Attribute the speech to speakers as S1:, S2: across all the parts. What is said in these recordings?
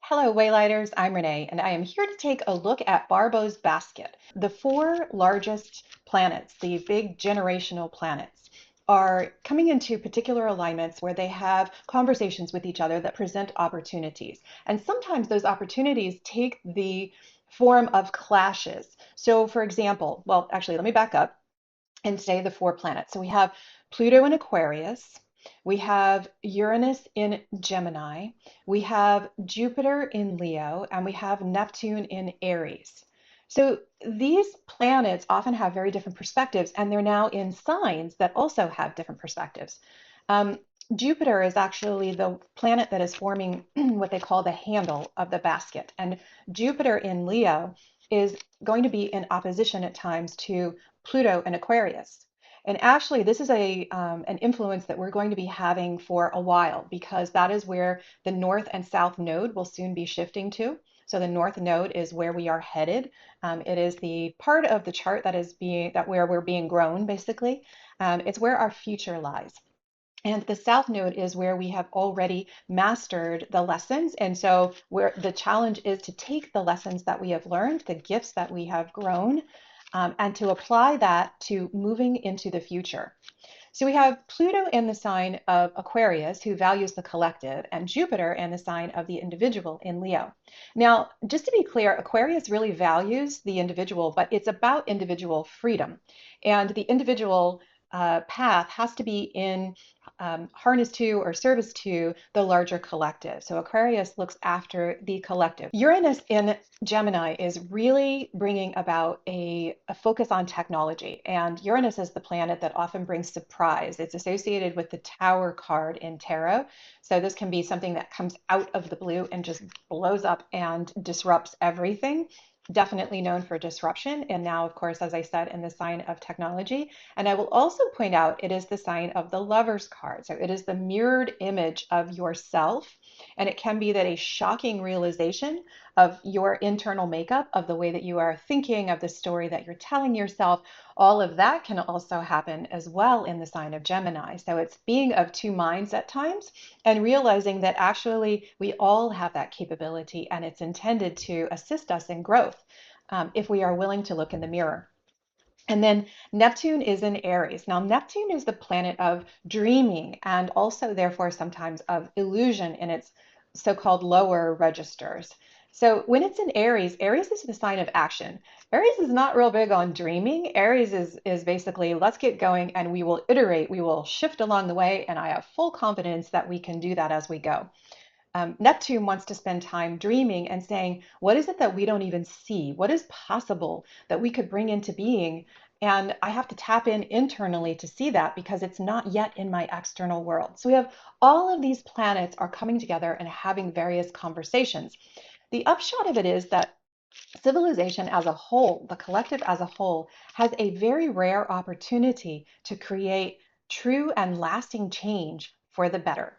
S1: Hello, Waylighters. I'm Renee, and I am here to take a look at Barbault's basket. The four largest planets, the big generational planets, are coming into particular alignments where they have conversations with each other that present opportunities. And sometimes those opportunities take the form of clashes. So, for example, well, actually, let me back up and say the four planets. So we have Pluto in Aquarius, we have Uranus in Gemini, we have Jupiter in Leo, and we have Neptune in Aries. So these planets often have very different perspectives, and they're now in signs that also have different perspectives. Um, Jupiter is actually the planet that is forming what they call the handle of the basket. And Jupiter in Leo is going to be in opposition at times to Pluto in Aquarius. And actually, this is an influence that we're going to be having for a while because that is where the north and south node will soon be shifting to. So the north node is where we are headed. It is the part of the chart that where we're being grown, basically. It's where our future lies. And the south node is where we have already mastered the lessons. And so where the challenge is to take the lessons that we have learned, the gifts that we have grown, and to apply that to moving into the future. So we have Pluto in the sign of Aquarius, who values the collective, and Jupiter in the sign of the individual in Leo. Now, just to be clear, Aquarius really values the individual, but it's about individual freedom. And the individual path has to be in harness to or service to the larger collective. So Aquarius looks after the collective. Uranus in Gemini is really bringing about a focus on technology. And Uranus is the planet that often brings surprise. It's associated with the Tower card in tarot. So this can be something that comes out of the blue and just blows up and disrupts everything. Definitely known for disruption. And now, of course, as I said, in the sign of technology. And I will also point out it is the sign of the Lover's card. So it is the mirrored image of yourself. And it can be that a shocking realization of your internal makeup, of the way that you are thinking, of the story that you're telling yourself, all of that can also happen as well in the sign of Gemini. So it's being of two minds at times and realizing that actually we all have that capability and it's intended to assist us in growth if we are willing to look in the mirror. And then Neptune is in Aries. Now, Neptune is the planet of dreaming and also, therefore, sometimes of illusion in its so-called lower registers. So when it's in Aries, Aries is the sign of action. Aries is not real big on dreaming. Aries is basically, let's get going and we will iterate, we will shift along the way, and I have full confidence that we can do that as we go. Neptune wants to spend time dreaming and saying, what is it that we don't even see? What is possible that we could bring into being? And I have to tap in internally to see that because it's not yet in my external world. So we have all of these planets are coming together and having various conversations. The upshot of it is that civilization as a whole, the collective as a whole, has a very rare opportunity to create true and lasting change for the better.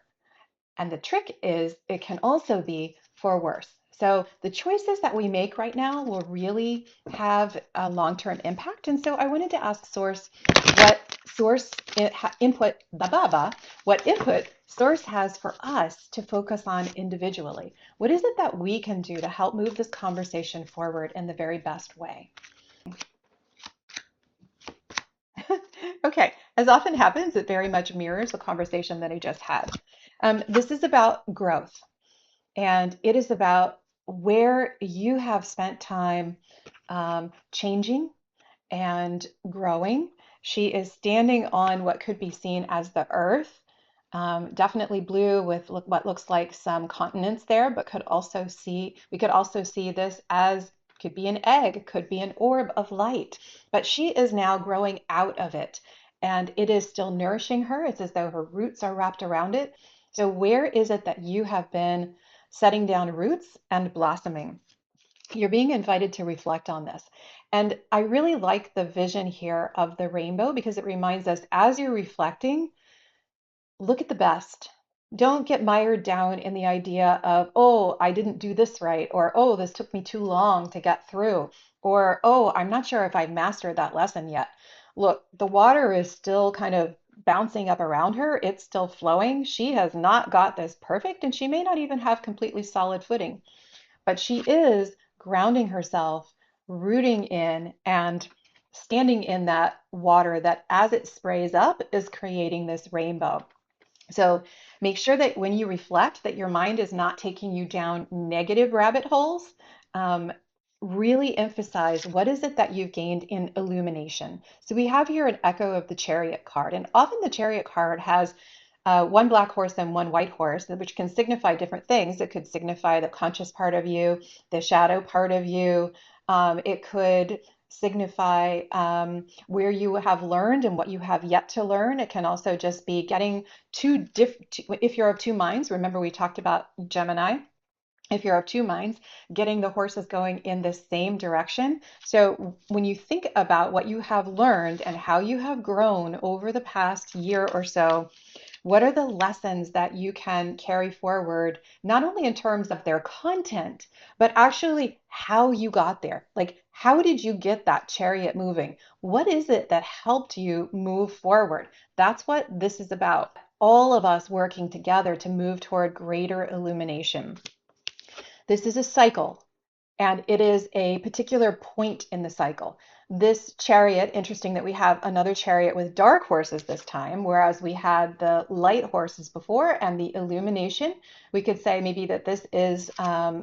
S1: And the trick is it can also be for worse. So the choices that we make right now will really have a long-term impact. And so I wanted to ask Source what what input Source has for us to focus on individually. What is it that we can do to help move this conversation forward in the very best way? Okay, as often happens, it very much mirrors the conversation that I just had. This is about growth, and it is about where you have spent time changing and growing. She is standing on what could be seen as the earth, definitely blue with what looks like some continents there, but we could also see this as could be an egg, could be an orb of light, but she is now growing out of it and it is still nourishing her. It's as though her roots are wrapped around it. So where is it that you have been setting down roots and blossoming? You're being invited to reflect on this. And I really like the vision here of the rainbow because it reminds us as you're reflecting, look at the best. Don't get mired down in the idea of, oh, I didn't do this right, or oh, this took me too long to get through, or oh, I'm not sure if I've mastered that lesson yet. Look, the water is still kind of bouncing up around her, it's still flowing. She has not got this perfect, and she may not even have completely solid footing, but she is grounding herself, rooting in, and standing in that water that as it sprays up is creating this rainbow. So make sure that when you reflect that your mind is not taking you down negative rabbit holes. Um, really emphasize what is it that you've gained in illumination. So we have here an echo of the Chariot card, and often the Chariot card has one black horse and one white horse, which can signify different things. It could signify the conscious part of you, the shadow part of you. It could signify where you have learned and what you have yet to learn. It can also just be getting two different, if you're of two minds, remember we talked about Gemini. If you're of two minds, getting the horses going in the same direction. So when you think about what you have learned and how you have grown over the past year or so, what are the lessons that you can carry forward, not only in terms of their content, but actually how you got there? Like, how did you get that chariot moving? What is it that helped you move forward? That's what this is about. All of us working together to move toward greater illumination. This is a cycle, and it is a particular point in the cycle. This chariot, interesting that we have another chariot with dark horses this time, whereas we had the light horses before and the illumination. We could say maybe that this is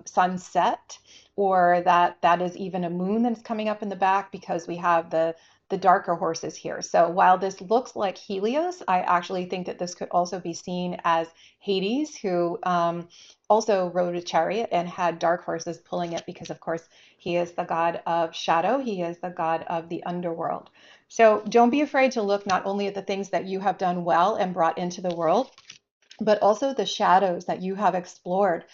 S1: sunset, or that is even a moon that's coming up in the back because we have the darker horses here. So while this looks like Helios, I actually think that this could also be seen as Hades, who also rode a chariot and had dark horses pulling it because, of course, he is the god of shadow. He is the god of the underworld. So don't be afraid to look not only at the things that you have done well and brought into the world, but also the shadows that you have explored.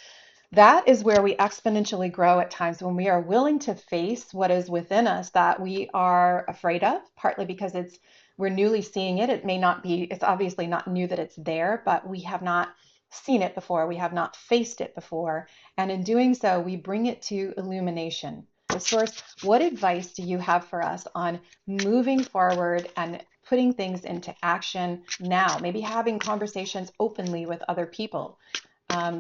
S1: That is where we exponentially grow at times, when we are willing to face what is within us that we are afraid of, partly because we're newly seeing it. It may not be, it's obviously not new that it's there, but we have not seen it before. We have not faced it before. And in doing so, we bring it to illumination. The source, what advice do you have for us on moving forward and putting things into action now? Maybe having conversations openly with other people.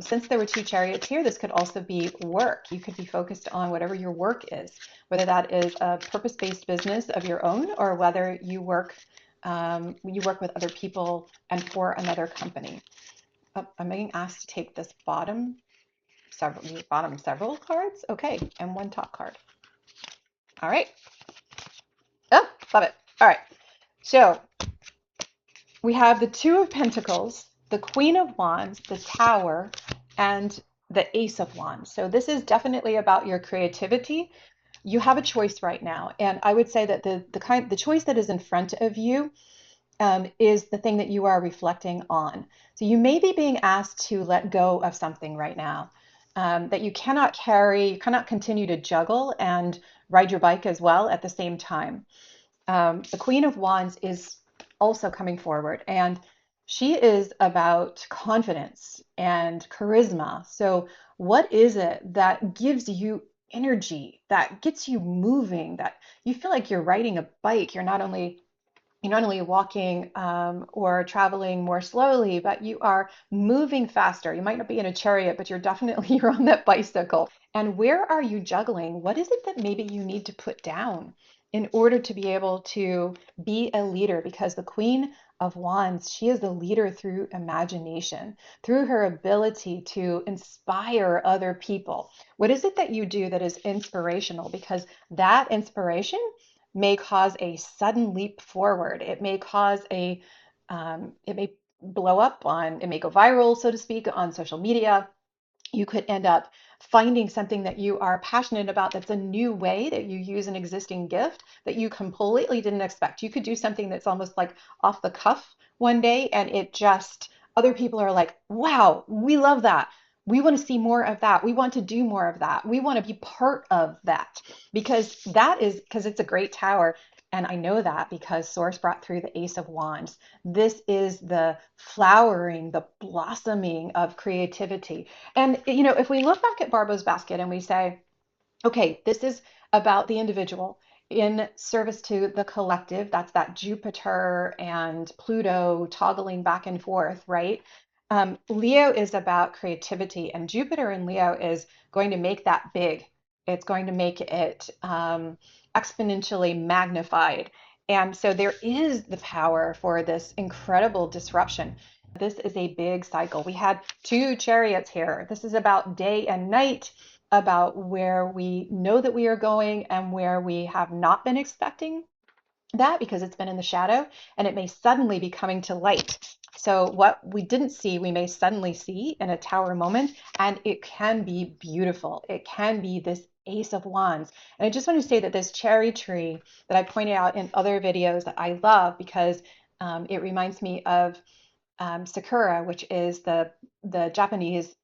S1: Since there were two chariots here, this could also be work. You could be focused on whatever your work is, whether that is a purpose-based business of your own, or whether you work with other people and for another company. Oh, I'm being asked to take this bottom several cards. Okay, and one top card. All right. Oh, love it. All right. So we have the Two of Pentacles, the Queen of Wands, the Tower, and the Ace of Wands. So this is definitely about your creativity. You have a choice right now, and I would say that the choice that is in front of you is the thing that you are reflecting on. So you may be being asked to let go of something right now that you cannot carry, you cannot continue to juggle and ride your bike as well at the same time. The Queen of Wands is also coming forward, and she is about confidence and charisma. So, what is it that gives you energy, that gets you moving, that you feel like you're riding a bike? You're not only walking or traveling more slowly, but you are moving faster. You might not be in a chariot, but you're on that bicycle. And where are you juggling? What is it that maybe you need to put down in order to be able to be a leader? Because the Queen of Wands, she is the leader through imagination, through her ability to inspire other people. What is it that you do that is inspirational? Because that inspiration may cause a sudden leap forward. It may cause it may blow up it may go viral, so to speak, on social media. You could end up finding something that you are passionate about that's a new way that you use an existing gift that you completely didn't expect. You could do something that's almost like off the cuff one day, and other people are like, wow, we love that. We want to see more of that. We want to do more of that. We want to be part of that, because it's a great tower. And I know that because Source brought through the Ace of Wands. This is the flowering, the blossoming of creativity. And, if we look back at Barbault's basket and we say, okay, this is about the individual, in service to the collective. That's that Jupiter and Pluto toggling back and forth, right? Leo is about creativity, and Jupiter in Leo is going to make that big. It's going to make it exponentially magnified. And so there is the power for this incredible disruption. This is a big cycle. We had two chariots here. This is about day and night, about where we know that we are going and where we have not been expecting that because it's been in the shadow, and it may suddenly be coming to light. So what we didn't see, we may suddenly see in a tower moment, and it can be beautiful. It can be this Ace of Wands. And I just want to say that this cherry tree that I pointed out in other videos that I love because it reminds me of Sakura, which is the Japanese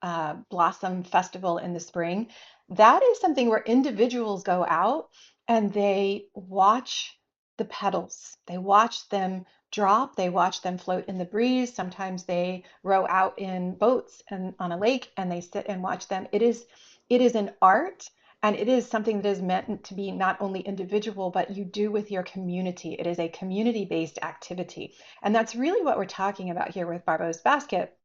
S1: blossom festival in the spring. That is something where individuals go out and they watch the petals. They watch them drop. They watch them float in the breeze. Sometimes they row out in boats and on a lake, and they sit and watch them. It is an art. And it is something that is meant to be not only individual, but you do with your community. It is a community-based activity. And that's really what we're talking about here with Barbault's basket,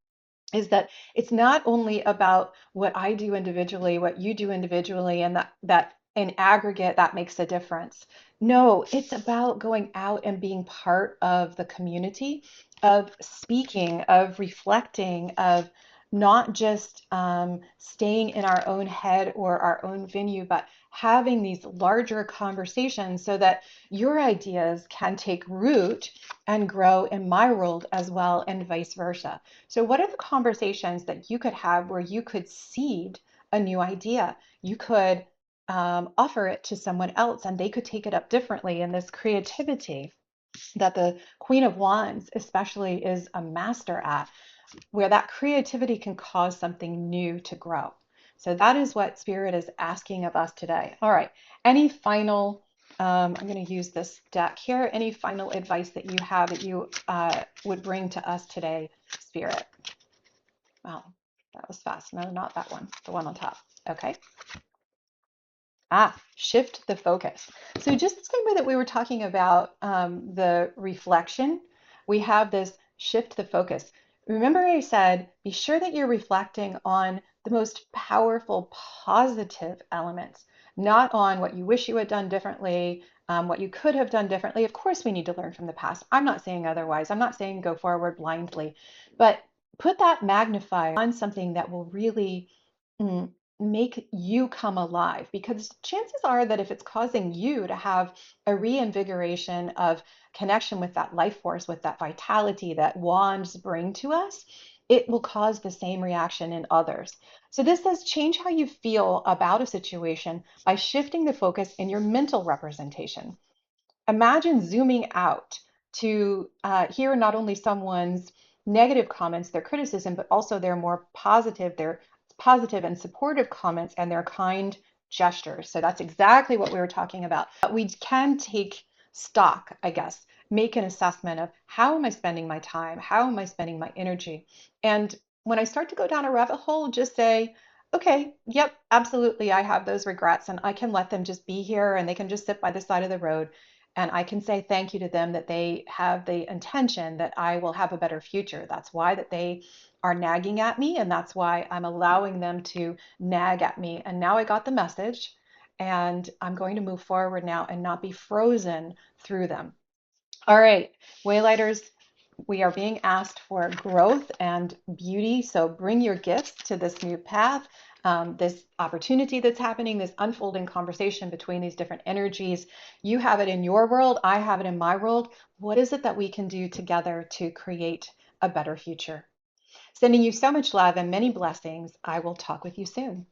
S1: is that it's not only about what I do individually, what you do individually, and that in aggregate that makes a difference. No, it's about going out and being part of the community, of speaking, of reflecting, of not just staying in our own head or our own venue, but having these larger conversations so that your ideas can take root and grow in my world as well, and vice versa. So, what are the conversations that you could have where you could seed a new idea? You could offer it to someone else and they could take it up differently. And this creativity that the Queen of Wands, especially, is a master at, where that creativity can cause something new to grow. So, that is what Spirit is asking of us today. All right. Any final I'm going to use this deck here. Any final advice that you have that you would bring to us today, Spirit? Wow, that was fast. No, not that one. The one on top. Okay. Shift the focus. So just the same way that we were talking about the reflection, we have this shift the focus. Remember I said, be sure that you're reflecting on the most powerful positive elements, not on what you wish you had done differently, what you could have done differently. Of course, we need to learn from the past. I'm not saying otherwise. I'm not saying go forward blindly, but put that magnifier on something that will really mm, make you come alive, because chances are that if it's causing you to have a reinvigoration of connection with that life force, with that vitality that wands bring to us, it will cause the same reaction in others. So this says change how you feel about a situation by shifting the focus in your mental representation. Imagine zooming out to hear not only someone's negative comments, their criticism, but also their positive and supportive comments and their kind gestures. So that's exactly what we were talking about. But we can take stock, I guess, make an assessment of how am I spending my time? How am I spending my energy? And when I start to go down a rabbit hole, just say, okay, yep, absolutely, I have those regrets, and I can let them just be here and they can just sit by the side of the road. And I can say thank you to them that they have the intention that I will have a better future. That's why that they are nagging at me, and that's why I'm allowing them to nag at me. And now I got the message, and I'm going to move forward now and not be frozen through them. All right, Waylighters, we are being asked for growth and beauty. So bring your gifts to this new path, this opportunity that's happening, this unfolding conversation between these different energies. You have it in your world. I have it in my world. What is it that we can do together to create a better future? Sending you so much love and many blessings. I will talk with you soon.